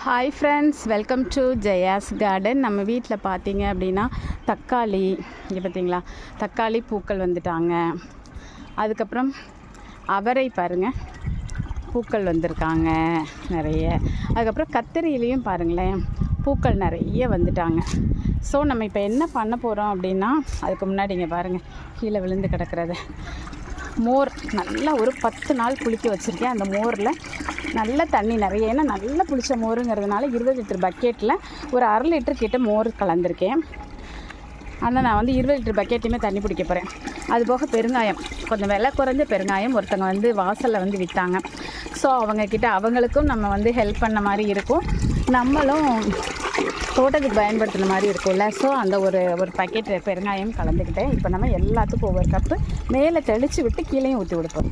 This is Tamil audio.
Hi friends, welcome to Jaya's garden. நம்ம வீட்டில் பார்த்தீங்க அப்படின்னா தக்காளி, இங்கே பார்த்தீங்களா தக்காளி பூக்கள் வந்துட்டாங்க. அதுக்கப்புறம் அவரை பாருங்கள், பூக்கள் வந்திருக்காங்க நிறைய. அதுக்கப்புறம் கத்திரியிலையும் பாருங்களேன், பூக்கள் நிறைய வந்துட்டாங்க. ஸோ நம்ம இப்போ என்ன பண்ண போகிறோம் அப்படின்னா, அதுக்கு முன்னாடி இங்கே பாருங்கள் கீழே விழுந்து கிடக்கிறது மோர். நல்லா ஒரு 10 நாள் புளிக்க வச்சுருக்கேன். அந்த மோரில் நல்ல தண்ணி நிறைய, ஏன்னா நல்லா புளிச்ச மோருங்கிறதுனால 20 லிட்டர் பக்கெட்டில் ஒரு 1/2 லிட்டர் கிட்ட மோர் கலந்துருக்கேன். ஆனால் நான் 20 லிட்டர் பக்கெட்டையுமே தண்ணி பிடிக்க போகிறேன். அதுபோக பெருங்காயம், கொஞ்சம் விலை குறைஞ்ச பெருங்காயம் ஒருத்தங்க வாசலில் விற்றாங்க. ஸோ அவங்கக்கிட்ட அவங்களுக்கும் நம்ம ஹெல்ப் பண்ண மாதிரி இருக்கும், நம்மளும் தோட்டத்துக்கு பயன்படுத்துகிற மாதிரி இருக்கும்ல. ஸோ அந்த ஒரு பக்கெட் பெருங்காயம் கலந்துக்கிட்டேன். இப்போ நம்ம எல்லாத்துக்கும் ஒவ்வொரு கப்பு மேலே தெளித்து விட்டு கீழேயும் ஊற்றி கொடுப்போம்.